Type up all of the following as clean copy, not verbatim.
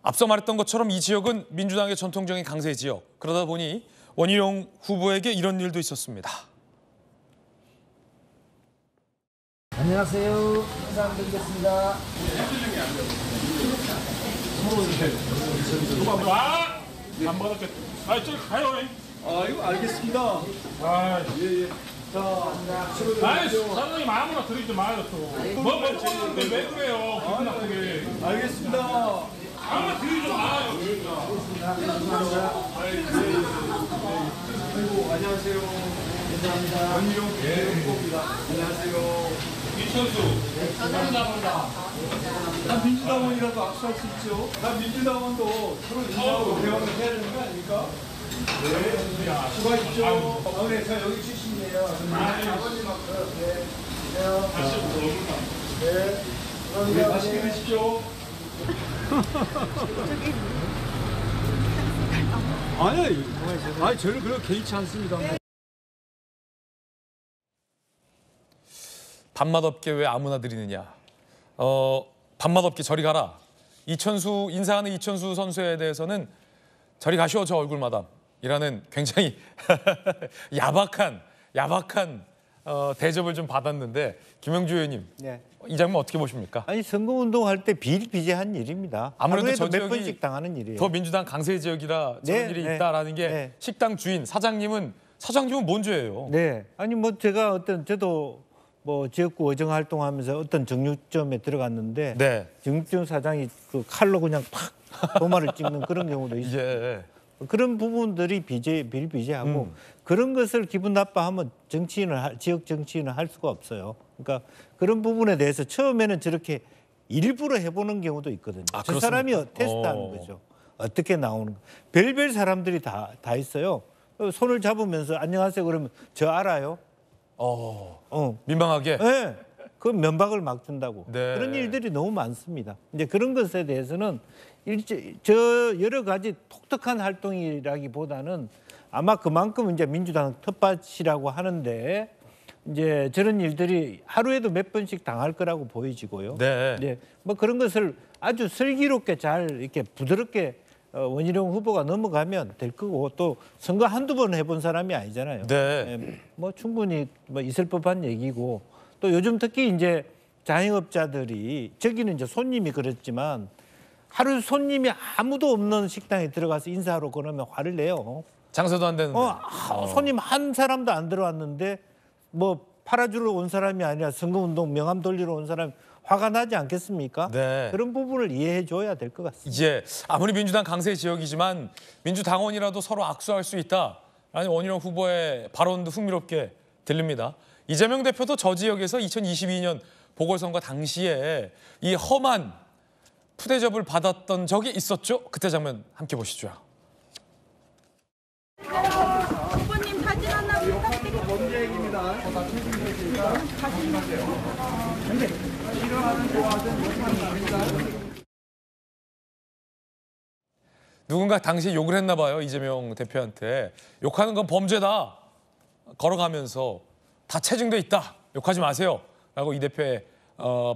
앞서 말했던 것처럼 이 지역은 민주당의 전통적인 강세 지역. 그러다 보니 원희룡 후보에게 이런 일도 있었습니다. 안녕하세요. 인사 드리겠습니다. 안 받았겠다. 저기 가요. 이거 알겠습니다. 예. 사장님 아무나 드리지 마요 또. 뭐 먹었는데 왜 그래요? 기분 나쁘게. 알겠습니다. 아무나 드리지 마요. 아이고, 안녕하세요. 감사합니다. 원희룡 후보입니다. 안녕하세요. 이천수. 난 민주당원이라도 악수할 수 있죠. 난 민주당원도 서로 인사하고 대화를 해야 되는 거 아닙니까? 네. 수고하십시오. 네, 저 여기 출신이에요. 아버님만큼. 네. 네. 맛있게 드십시오. 아니, 저는 그렇게 개의치 않습니다. 밥맛 없게 왜 아무나 드리느냐. 밥맛 없게 저리 가라. 인사하는 이천수 선수에 대해서는 저리 가시오 저 얼굴 마담이라는 굉장히 야박한 대접을 좀 받았는데 김영주 의원님, 네. 이 장면 어떻게 보십니까? 아니 선거운동할 때 비일비재한 일입니다. 아무래도 저 몇 지역이 번씩 당하는 일이에요. 더 민주당 강세 지역이라 저런 네, 일이 네, 있다라는 게 네. 식당 주인 사장님은 뭔 죄예요? 네, 아니 뭐 제가 저도 뭐 지역구 의정 활동하면서 어떤 정육점에 들어갔는데 네. 정육점 사장이 그 칼로 그냥 팍 도마를 찍는 그런 경우도 있어요. 예. 그런 부분들이 비일비재하고 그런 것을 기분 나빠하면 지역 정치인을 할 수가 없어요. 그러니까 그런 부분에 대해서 처음에는 저렇게 일부러 해보는 경우도 있거든요. 저 사람이 테스트하는 거죠. 어떻게 나오는 거. 별별 사람들이 다 있어요. 손을 잡으면서 안녕하세요 그러면 저 알아요? 민망하게. 네. 그 면박을 막 준다고. 네. 그런 일들이 너무 많습니다. 이제 그런 것에 대해서는 여러 가지 독특한 활동이라기보다는 아마 그만큼 이제 민주당 텃밭이라고 하는데 이제 저런 일들이 하루에도 몇 번씩 당할 거라고 보여지고요. 네. 네. 뭐 그런 것을 아주 슬기롭게 잘 이렇게 부드럽게 원희룡 후보가 넘어가면 될 거고 또 선거 한두 번 해본 사람이 아니잖아요. 네. 뭐 충분히 뭐 있을 법한 얘기고 또 요즘 특히 이제 자영업자들이 저기는 이제 손님이 그렇지만 하루 손님이 아무도 없는 식당에 들어가서 인사하러 그러면 화를 내요. 장사도 안 되는데. 손님 한 사람도 안 들어왔는데 뭐 팔아주러 온 사람이 아니라 선거운동 명함 돌리러 온 사람이 화가 나지 않겠습니까? 네. 그런 부분을 이해해 줘야 될 것 같습니다. 이제 아무리 민주당 강세 지역이지만 민주당원이라도 서로 악수할 수 있다라는 원희룡 후보의 발언도 흥미롭게 들립니다. 이재명 대표도 저 지역에서 2022년 보궐선거 당시에 이 험한 푸대접을 받았던 적이 있었죠. 그때 장면 함께 보시죠. 후보님 사진 하나 부탁드립니다. 먼저 얘기입니다. 누군가 당시 욕을 했나 봐요. 이재명 대표한테. 욕하는 건 범죄다. 걸어가면서 다 체증돼 있다. 욕하지 마세요. 라고 이 대표의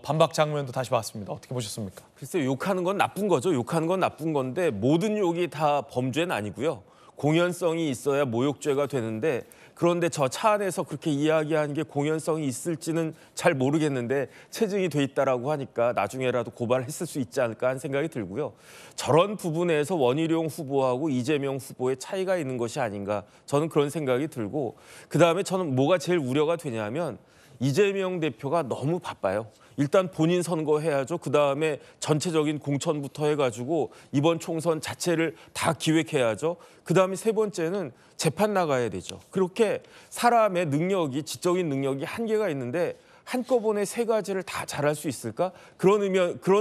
반박 장면도 다시 봤습니다. 어떻게 보셨습니까? 글쎄요, 욕하는 건 나쁜 거죠. 욕하는 건 나쁜 건데 모든 욕이 다 범죄는 아니고요. 공연성이 있어야 모욕죄가 되는데 그런데 저 차 안에서 그렇게 이야기하는 게 공연성이 있을지는 잘 모르겠는데 체증이 돼 있다라고 하니까 나중에라도 고발했을 수 있지 않을까 하는 생각이 들고요. 저런 부분에서 원희룡 후보하고 이재명 후보의 차이가 있는 것이 아닌가 저는 그런 생각이 들고 그다음에 저는 뭐가 제일 우려가 되냐면 이재명 대표가 너무 바빠요. 일단 본인 선거해야죠. 그다음에 전체적인 공천부터 해가지고 이번 총선 자체를 다 기획해야죠. 그다음에 세 번째는 재판 나가야 되죠. 그렇게 사람의 능력이 지적인 능력이 한계가 있는데 한꺼번에 세 가지를 다 잘할 수 있을까? 그런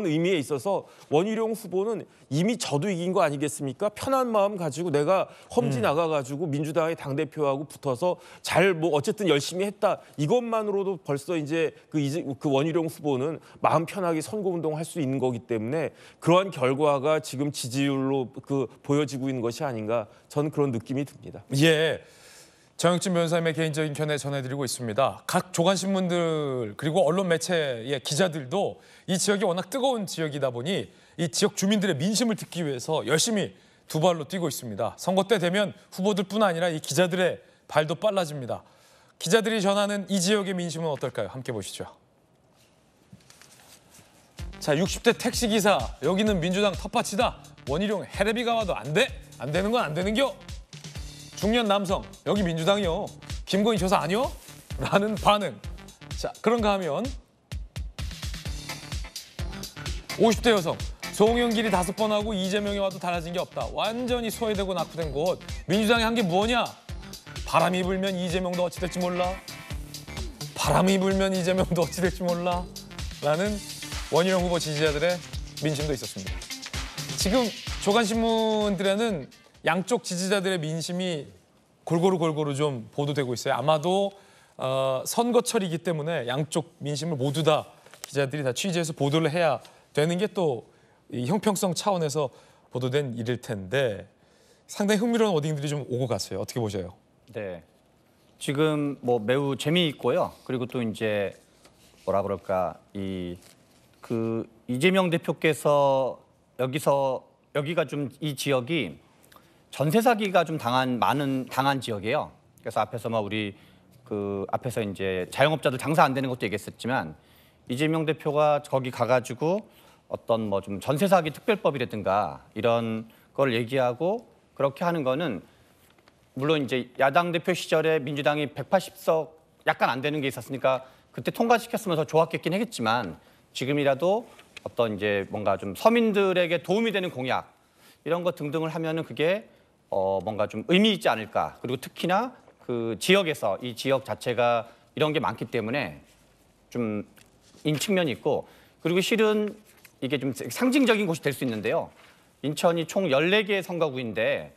의미에 있어서 원희룡 후보는 이미 저도 이긴 거 아니겠습니까? 편한 마음 가지고 내가 험지 나가가지고 민주당의 당대표하고 붙어서 잘 뭐 어쨌든 열심히 했다. 이것만으로도 벌써 이제 그 원희룡 후보는 마음 편하게 선거운동 할 수 있는 거기 때문에 그러한 결과가 지금 지지율로 보여지고 있는 것이 아닌가 저는 그런 느낌이 듭니다. 예. 정혁진 변호사님의 개인적인 견해 전해드리고 있습니다. 각 조간신문들 그리고 언론 매체의 기자들도 이 지역이 워낙 뜨거운 지역이다 보니 이 지역 주민들의 민심을 듣기 위해서 열심히 두 발로 뛰고 있습니다. 선거 때 되면 후보들뿐 아니라 이 기자들의 발도 빨라집니다. 기자들이 전하는 이 지역의 민심은 어떨까요? 함께 보시죠. 자, 60대 택시기사, 여기는 민주당 텃밭이다. 원희룡 해레비가 와도 안 돼? 안 되는 건 안 되는겨? 중년 남성, 여기 민주당이요. 김건희 조사 아니요? 라는 반응. 자, 그런가 하면 50대 여성, 송영길이 5번 하고 이재명이 와도 달라진 게 없다. 완전히 소외되고 낙후된 곳. 민주당이 한 게 뭐냐? 바람이 불면 이재명도 어찌 될지 몰라. 바람이 불면 이재명도 어찌 될지 몰라. 라는 원희룡 후보 지지자들의 민심도 있었습니다. 지금 조간신문들에는 양쪽 지지자들의 민심이 골고루 좀 보도되고 있어요. 아마도 선거철이기 때문에 양쪽 민심을 모두 다 기자들이 다 취재해서 보도를 해야 되는 게 또 형평성 차원에서 보도된 일일 텐데 상당히 흥미로운 워딩들이 좀 오고 갔어요. 어떻게 보세요? 네, 지금 뭐 매우 재미있고요. 그리고 또 이제 뭐라 그럴까 그 이재명 대표께서 여기가 좀 이 지역이 전세 사기가 좀 당한 지역이에요. 그래서 앞에서 우리 그 앞에서 이제 자영업자들 장사 안 되는 것도 얘기했었지만 이재명 대표가 거기 가가지고 어떤 뭐 좀 전세 사기 특별법이라든가 이런 걸 얘기하고 그렇게 하는 거는 물론 이제 야당 대표 시절에 민주당이 180석 약간 안 되는 게 있었으니까 그때 통과시켰으면 더 좋았겠긴 하겠지만 지금이라도 어떤 이제 뭔가 좀 서민들에게 도움이 되는 공약 이런 것 등등을 하면은 그게 뭔가 좀 의미 있지 않을까. 그리고 특히나 그 지역에서 이 지역 자체가 이런 게 많기 때문에 좀 인 측면이 있고 그리고 실은 이게 좀 상징적인 곳이 될 수 있는데요. 인천이 총 14개의 선거구인데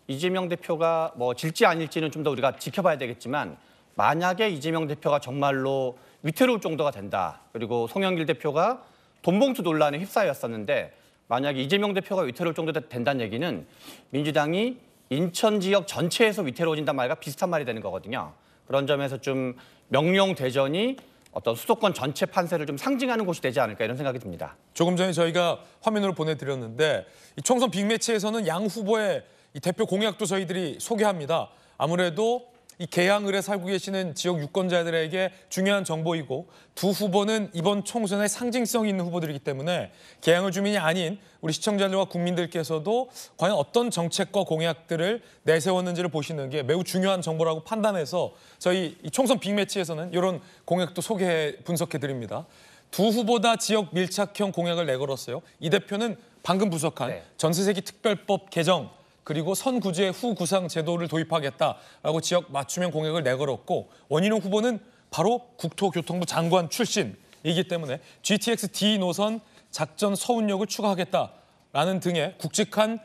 이재명 대표가 뭐 질지 아닐지는 좀 더 우리가 지켜봐야 되겠지만 만약에 이재명 대표가 정말로 위태로울 정도가 된다. 그리고 송영길 대표가 돈봉투 논란에 휩싸였었는데 만약에 이재명 대표가 위태로울 정도 된다는 얘기는 민주당이 인천 지역 전체에서 위태로워진단 말과 비슷한 말이 되는 거거든요. 그런 점에서 좀 명령대전이 어떤 수도권 전체 판세를 좀 상징하는 곳이 되지 않을까 이런 생각이 듭니다. 조금 전에 저희가 화면으로 보내드렸는데 이 총선 빅매치에서는 양 후보의 이 대표 공약도 저희들이 소개합니다. 아무래도 이 계양을에 살고 계시는 지역 유권자들에게 중요한 정보이고 두 후보는 이번 총선에 상징성 있는 후보들이기 때문에 계양을 주민이 아닌 우리 시청자들과 국민들께서도 과연 어떤 정책과 공약들을 내세웠는지를 보시는 게 매우 중요한 정보라고 판단해서 저희 이 총선 빅매치에서는 이런 공약도 소개해 분석해 드립니다. 두 후보 다 지역 밀착형 공약을 내걸었어요. 이 대표는 방금 분석한 전세세기 특별법 개정 그리고 선구제 후구상 제도를 도입하겠다라고 지역 맞춤형 공약을 내걸었고 원희룡 후보는 바로 국토교통부 장관 출신이기 때문에 GTX-D 노선 작전 서운역을 추가하겠다라는 등의 굵직한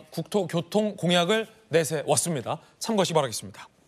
국토교통 공약을 내세웠습니다. 참고하시 바라겠습니다.